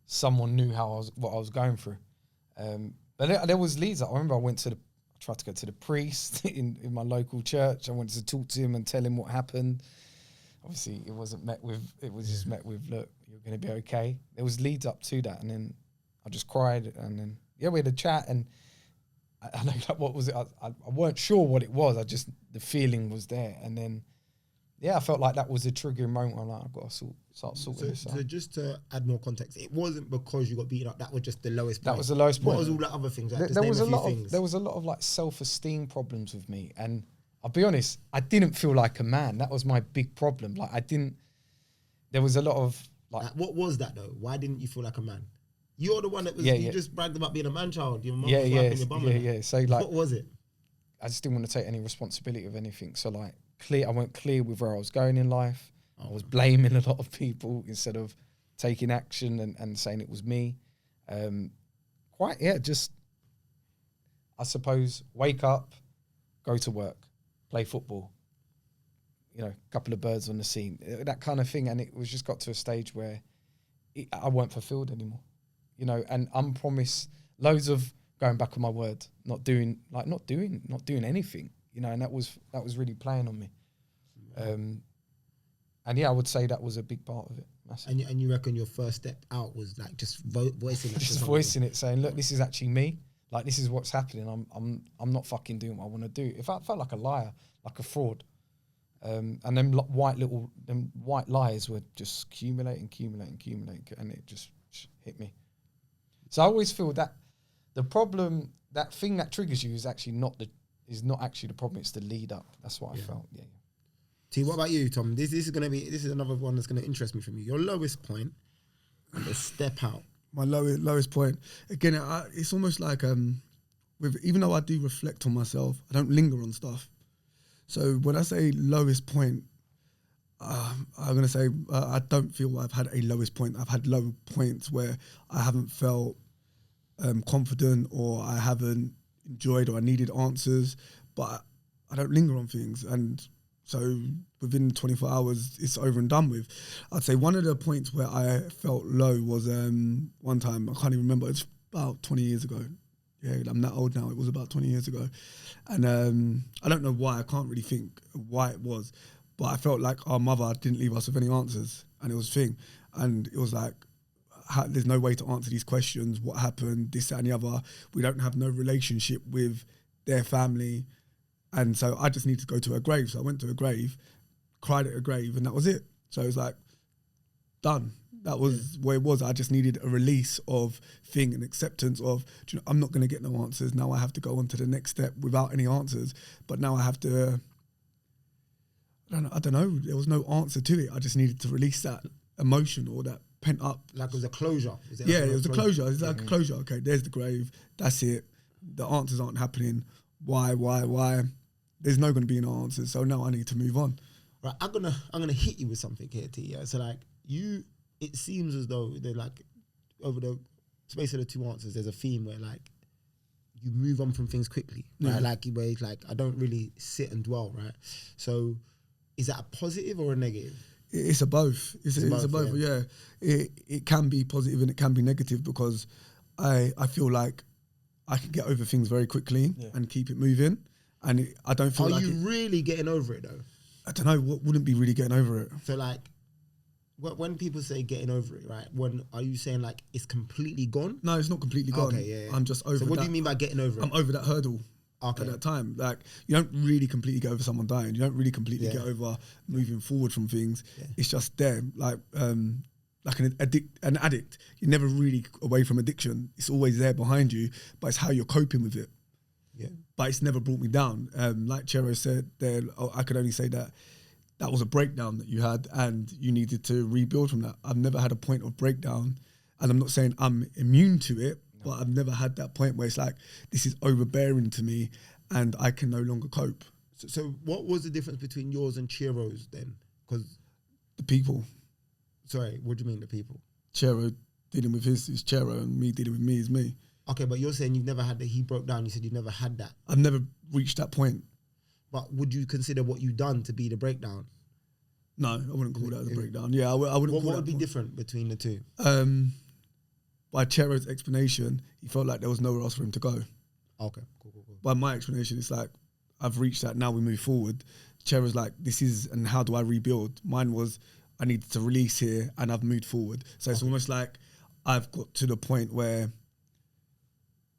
someone knew what I was going through. But there was leads. I remember I tried to go to the priest in my local church. I wanted to talk to him and tell him what happened. Obviously, it wasn't met with, it was just met with, look, you're going to be okay. There was leads up to that, and then I just cried, and then, we had a chat, and I know, like, what was it? I weren't sure what it was. The feeling was there. And then, I felt like that was a triggering moment. I'm like, I've got to start sorting this out. So just to add more context, it wasn't because you got beaten up. That was just the lowest point. That was the lowest point. What was all the other things? Like, There was a lot of like self-esteem problems with me. And I'll be honest, I didn't feel like a man. That was my big problem. Like, there was a lot of like. What was that though? Why didn't you feel like a man? You're the one that was, you just bragged about being a man-child. Your mum was wiping your bum. So like, what was it? I just didn't want to take any responsibility of anything. So like, I went clear with where I was going in life. I was blaming a lot of people instead of taking action and saying it was me. Just, I suppose, wake up, go to work, play football, a couple of birds on the scene, that kind of thing. And it was just got to a stage where I weren't fulfilled anymore, and I'm promised loads of going back on my word, not doing anything, and that was really playing on me. I would say that was a big part of it. And you reckon your first step out was like just voicing it? Just voicing it, saying, look, this is actually me. Like, this is what's happening. I'm not fucking doing what I want to do. If I felt like a liar, like a fraud, and them white lies were just accumulating, and it just hit me. So I always feel that the problem, that thing that triggers you, is actually not actually the problem. It's the lead up. That's what I felt. Yeah. T, what about you, Tom? This is another one that's going to interest me from you. Your lowest point and the step out. My lowest point. Again, it's almost like even though I do reflect on myself, I don't linger on stuff. So when I say lowest point, I'm going to say I don't feel I've had a lowest point. I've had low points where I haven't felt confident, or I haven't enjoyed, or I needed answers, but I don't linger on things. And so within 24 hours, it's over and done with. I'd say one of the points where I felt low was one time, I can't even remember, it's about 20 years ago. Yeah, I'm that old now. It was about 20 years ago. And I don't know why. I can't really think why it was. But I felt like our mother didn't leave us with any answers. And it was a thing. And it was like, there's no way to answer these questions. What happened? This, that, and the other. We don't have no relationship with their family. And so I just needed to go to her grave. So I went to her grave, cried at her grave, and that was it. So it was like, done. That was where it was. I just needed a release of thing and acceptance of, I'm not going to get no answers. Now I have to go on to the next step without any answers. But now I have to, I don't know. There was no answer to it. I just needed to release that emotion or that pent up. Like it was a closure. It was a closure. It's like a closure. Okay, there's the grave. That's it. The answers aren't happening. Why? There's no going to be an answer. So now I need to move on. Right, I'm gonna hit you with something here, T. Yeah? So like it seems as though they're like, over the space of the two answers, there's a theme where like you move on from things quickly, right? Like where it's like I don't really sit and dwell, right? So is that a positive or a negative? It's a both. It's a both. Yeah. It can be positive and it can be negative, because I feel like I can get over things very quickly and keep it moving. And I don't feel like... Are you really getting over it though? I don't know, what wouldn't be really getting over it? So like, when people say getting over it, right? Are you saying like it's completely gone? No, it's not completely gone. Okay, yeah. I'm just over that. So what do you mean by getting over it? I'm over that hurdle at that time. Like, you don't really completely get over someone dying. You don't really completely get over moving forward from things. Yeah. It's just there. Like an addict, you're never really away from addiction. It's always there behind you, but it's how you're coping with it. Yeah. But it's never brought me down. Like Chero said there, I could only say that was a breakdown that you had and you needed to rebuild from that. I've never had a point of breakdown, and I'm not saying I'm immune to it, but I've never had that point where it's like, this is overbearing to me and I can no longer cope. So what was the difference between yours and Chero's then? Because the people. Sorry, what do you mean the people? Chero dealing with his is Chero, and me dealing with me is me. Okay, but you're saying you've never had that, he broke down, you said you've never had that. I've never reached that point. But would you consider what you've done to be the breakdown? No, I wouldn't call that as a breakdown. Yeah, I wouldn't call that. What would be different between the two? By Chero's explanation, he felt like there was nowhere else for him to go. Okay, cool. by my explanation, it's like, I've reached that, now we move forward. Chera's like, this is, and how do I rebuild? Mine was, I needed to release here and I've moved forward. So it's almost like I've got to the point where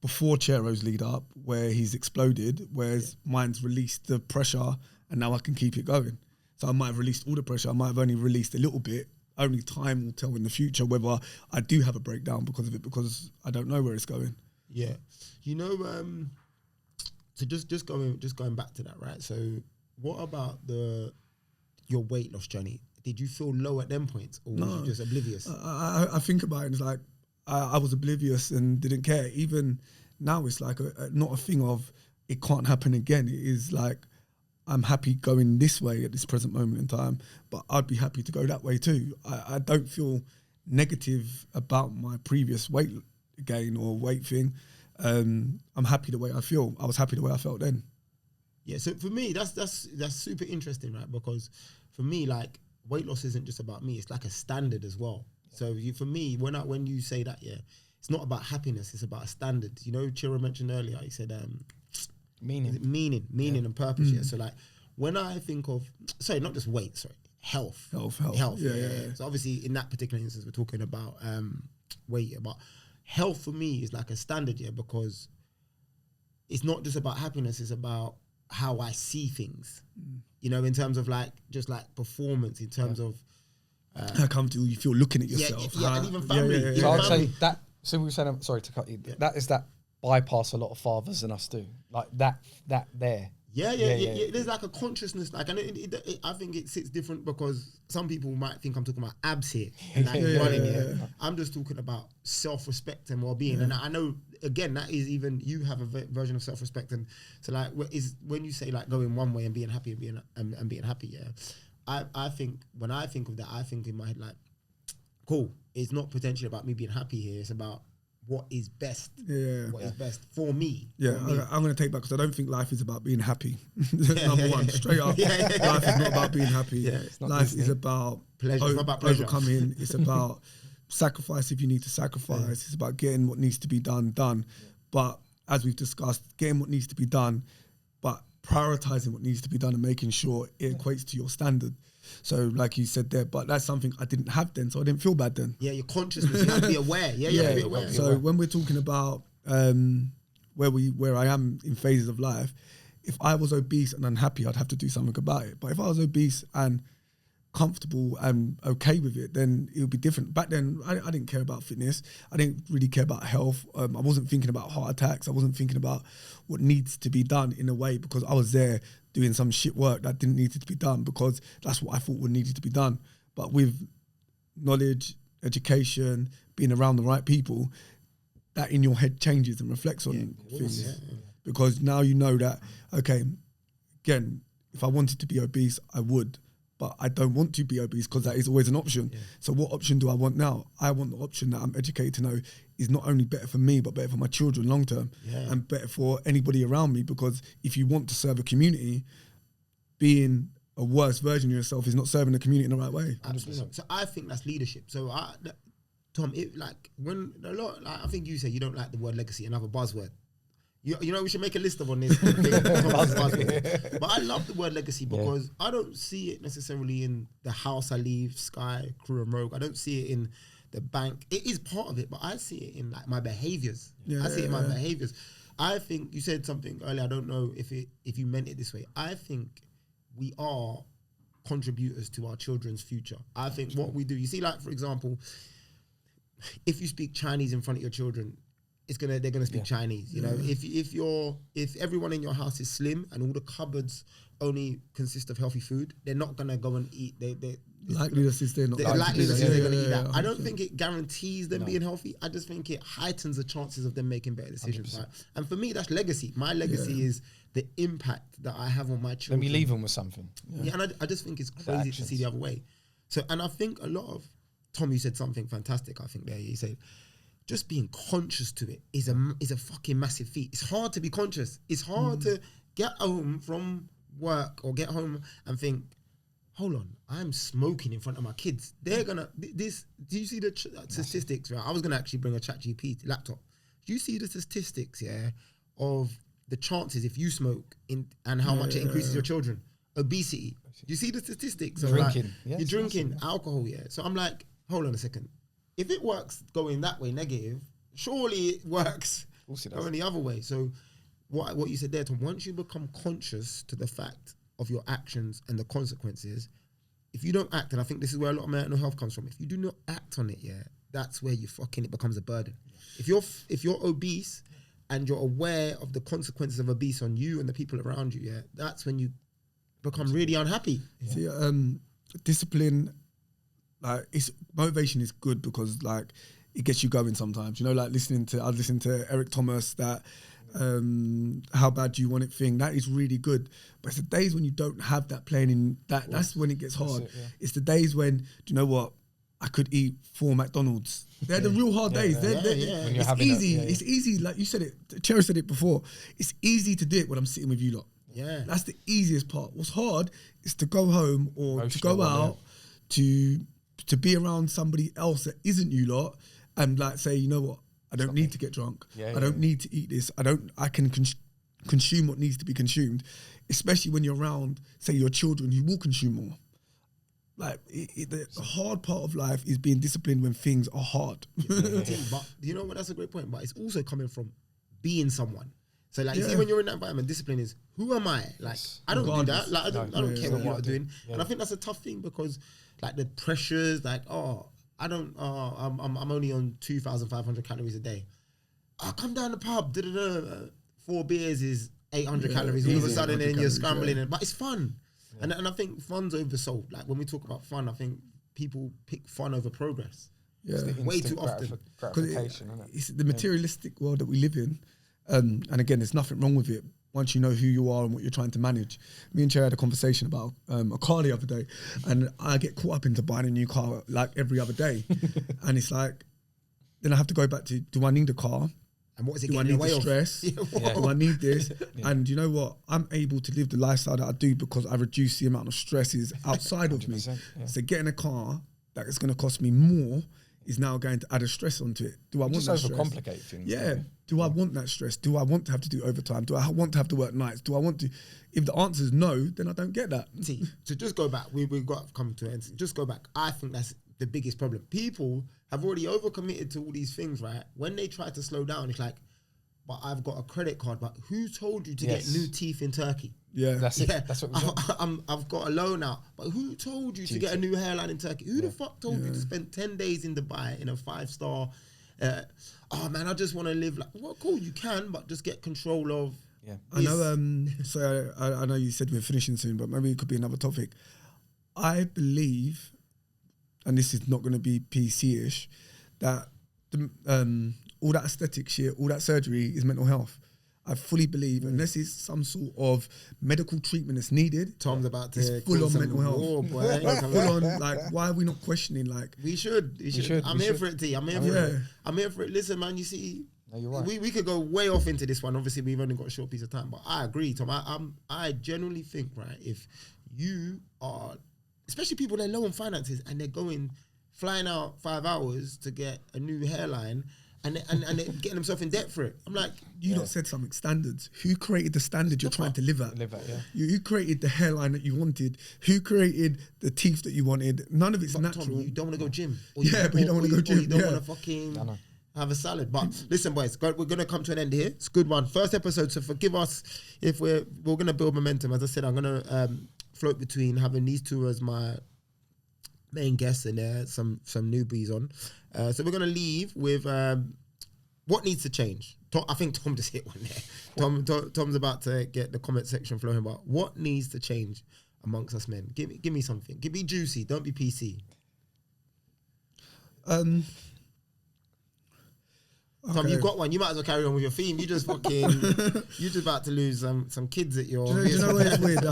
before Chero's lead up, where he's exploded, whereas mine's released the pressure and now I can keep it going. So I might have released all the pressure, I might have only released a little bit. Only time will tell in the future whether I do have a breakdown because of it, because I don't know where it's going. Yeah. You know, so just going back to that, right? So what about your weight loss journey? Did you feel low at them points, or was you just oblivious? I think about it, and it's like I was oblivious and didn't care. Even now, it's like not a thing of it can't happen again. It is like I'm happy going this way at this present moment in time, but I'd be happy to go that way too. I don't feel negative about my previous weight gain or weight thing. I'm happy the way I feel. I was happy the way I felt then. Yeah, so for me, that's super interesting, right? Because for me, like, weight loss isn't just about me; it's like a standard as well. So for me, when you say that, yeah, it's not about happiness; it's about a standard. You know, Chira mentioned earlier. He said, meaning, and purpose. Yeah. So like, when I think of, sorry, not just weight, sorry, health. Yeah. So obviously, in that particular instance, we're talking about weight, but health for me is like a standard, yeah, because it's not just about happiness; it's about how I see things, you know, in terms of like, just like performance, in terms of how comfortable you feel looking at yourself. And even family. So I'd say that, so we were saying, I'm sorry to cut you, that is that bypass a lot of fathers than us do. Like that there. Yeah. There's like a consciousness, like, and I think it sits different because some people might think I'm talking about abs here, and like running. I'm just talking about self-respect and well-being, and I know again that is even you have a version of self-respect, and so like is when you say like going one way and being happy and being happy, yeah. I think when I think of that, I think in my head like, cool. It's not potentially about me being happy here. It's about what is best. What is best for me. Yeah, I'm going to take back because I don't think life is about being happy. Number one, straight up. Life is not about being happy. Life is about pleasure. It's about pleasure. Overcoming. It's about sacrifice if you need to sacrifice. It's about getting what needs to be done. But as we've discussed, getting what needs to be done, but prioritizing what needs to be done and making sure it equates to your standard. So like you said there, but that's something I didn't have then, so I didn't feel bad then. Yeah, your consciousness, you have to be aware. You have to be aware. So when we're talking about where I am in phases of life, if I was obese and unhappy, I'd have to do something about it. But if I was obese and comfortable and okay with it, then it would be different. Back then, I didn't care about fitness. I didn't really care about health. I wasn't thinking about heart attacks. I wasn't thinking about what needs to be done in a way, because I was there doing some shit work that didn't need to be done because that's what I thought would needed to be done. But with knowledge, education, being around the right people, that in your head changes and reflects on things. Yeah. Because now you know that, okay, again, if I wanted to be obese, I would. But I don't want to be obese because that is always an option. Yeah. So what option do I want now? I want the option that I'm educated to know is not only better for me, but better for my children long term and better for anybody around me. Because if you want to serve a community, being a worse version of yourself is not serving the community in the right way. Absolutely. So I think that's leadership. So Tom, I think you say you don't like the word legacy, another buzzword. You know, we should make a list of on this. But I love the word legacy because I don't see it necessarily in the house I leave, Sky, Crew and Rogue. I don't see it in the bank. It is part of it, but I see it in like my behaviors. I see it in my behaviors. I think you said something earlier. I don't know if you meant it this way. I think we are contributors to our children's future. I think what we do, you see, like for example, if you speak Chinese in front of your children, they're gonna speak Chinese. You know, if everyone in your house is slim and all the cupboards only consist of healthy food, they're not gonna go and eat. Likeliness is they're not. The likeliness is they're gonna eat that. I don't think it guarantees them being healthy. I just think it heightens the chances of them making better decisions. Right? And for me, that's legacy. My legacy is the impact that I have on my children. Let me leave them with something. Yeah, and I just think it's crazy to see the other way. So, and I think a lot of Tom, you said something fantastic. I think there he said, just being conscious to it is a fucking massive feat. It's hard to be conscious. It's hard to get home from work or get home and think, hold on, I'm smoking in front of my kids. They're gonna this. Do you see the statistics? Right, I was gonna actually bring a ChatGPT laptop. Do you see the statistics? Yeah, of the chances if you smoke and how much it increases your children. Obesity. Do you see the statistics? Of Drinking. You're drinking alcohol, So I'm like, hold on a second. If it works going that way negative, surely it works going the other way. So what you said there, Tom, once you become conscious to the fact of your actions and the consequences, if you don't act, and I think this is where a lot of mental health comes from, if you do not act on it, that's where it becomes a burden. If you're obese and you're aware of the consequences of obese on you and the people around you, that's when you become really unhappy. See, discipline, like motivation is good because like it gets you going sometimes. You know, like I was listening to Eric Thomas, that how bad do you want it thing. That is really good. But it's the days when you don't have that playing in that. That's when it gets hard. It's the days when, do you know what? I could eat 4 McDonald's. They're the real hard days. It's easy. It's easy. Like you said it, Cherry said it before. It's easy to do it when I'm sitting with you lot. Yeah. That's the easiest part. What's hard is to go home or to go out to be around somebody else that isn't you lot and like say, you know what? I don't need to get drunk. I don't need to eat this. I can consume what needs to be consumed, especially when you're around, say, your children who will consume more. Like the hard part of life is being disciplined when things are hard. But you know what? That's a great point. But it's also coming from being someone. So like, you see, when you're in that environment, discipline is, who am I? Like, I don't do that. Like, I don't care what you're doing. And I think that's a tough thing because like the pressures, like, I'm only on 2,500 calories a day. Come down the pub, 4 beers is 800 calories. All of a sudden, then you're scrambling, but it's fun. And I think fun's oversold. Like when we talk about fun, I think people pick fun over progress. Way too often. It's the materialistic world that we live in. And again, there's nothing wrong with it once you know who you are and what you're trying to manage. Me and Cherry had a conversation about a car the other day, and I get caught up into buying a new car like every other day. And it's like, then I have to go back to, do I need a car? And what is it? Do I need the stress? Do I need this? And you know what? I'm able to live the lifestyle that I do because I reduce the amount of stresses outside of me. So getting a car that is going to cost me more is now going to add a stress onto it. Do I want that stress? Overcomplicate things. Yeah. Do I want that stress? Do I want to have to do overtime? Do I want to have to work nights? Do I want to? If the answer is no, then I don't get that. See, so just go back. We've got to come to an end. Just go back. I think that's the biggest problem. People have already overcommitted to all these things, right? When they try to slow down, it's like, but I've got a credit card. But who told you to get new teeth in Turkey? Yeah, that's it. That's what I've got a loan out. But who told you to get a new hairline in Turkey? Who the fuck told you to spend 10 days in Dubai in a 5-star? Oh man, I just want to live like. Well, cool, you can, but just get control of. Yeah, I know. So I know you said we're finishing soon, but maybe it could be another topic. I believe, and this is not going to be PC-ish, that all that aesthetic shit, all that surgery is mental health. I fully believe, unless it's some sort of medical treatment that's needed, Tom's about to full on mental health. War, boy. Full on, like, why are we not questioning? Like, we should. I'm here for it, T. I'm here for it. I'm here for it. Listen, man, you see, no, you're right. We could go way off into this one. Obviously, we've only got a short piece of time, but I agree, Tom. I genuinely think, right, if you are, especially people that are low on finances and they're flying out 5 hours to get a new hairline. And they're getting themselves in debt for it. I'm like, you lot said something, standards. Who created the standard you're trying to live at? Who created the hairline that you wanted? Who created the teeth that you wanted? None of it's natural. Tom, you don't want to go gym. But you don't want to go gym. You don't want to fucking have a salad. But listen, boys, we're going to come to an end here. It's a good one. First episode, so forgive us if we're going to build momentum. As I said, I'm going to float between having these two as my main guests and there some newbies on. So we're going to leave with what needs to change. I think Tom just hit one there. Tom's about to get the comment section flowing, but what needs to change amongst us men? Give me something. Be juicy. Don't be PC. Tom, you've got one. You might as well carry on with your theme. You just fucking, you're just about to lose some kids at your. Do you know what it's weird?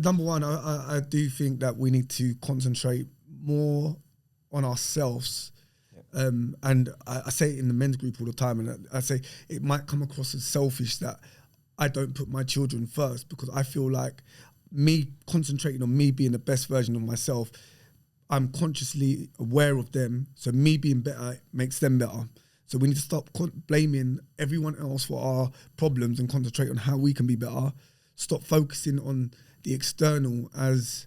Number one, I do think that we need to concentrate more on ourselves. And I say it in the men's group all the time, and I say it might come across as selfish that I don't put my children first, because I feel like me concentrating on me being the best version of myself, I'm consciously aware of them, so me being better makes them better. So we need to stop blaming everyone else for our problems and concentrate on how we can be better. Stop focusing on the external as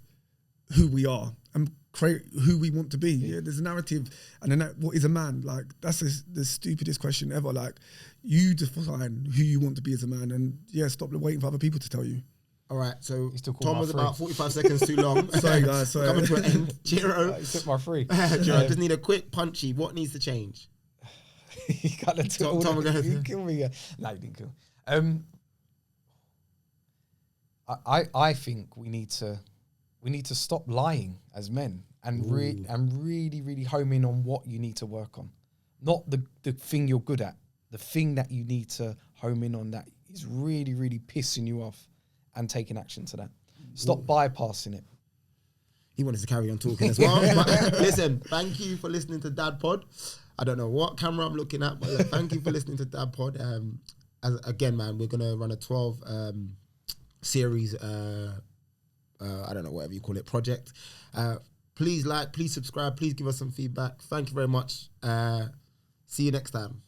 who we are and create who we want to be. Yeah, there's a narrative, and then what is a man? Like, that's the stupidest question ever. Like, you define who you want to be as a man, and stop waiting for other people to tell you. All right, so Tom was about 45 seconds too long. Sorry, guys. Sorry. Coming to an end. Jiro. He took my free. Jiro, just need a quick punchy. What needs to change? You kind of took Tom, you kill me. No, you didn't kill. I think we need to stop lying as men and really home in on what you need to work on, not the thing you're good at, the thing that you need to home in on that is really pissing you off, and taking action to that. Stop bypassing it. He wanted to carry on talking as well. But listen, thank you for listening to DadPod. I don't know what camera I'm looking at, but thank you for listening to DadPod. Again, man, we're gonna run a 12 series. I don't know, whatever you call it, project. Please like, please subscribe, please give us some feedback. Thank you very much. See you next time.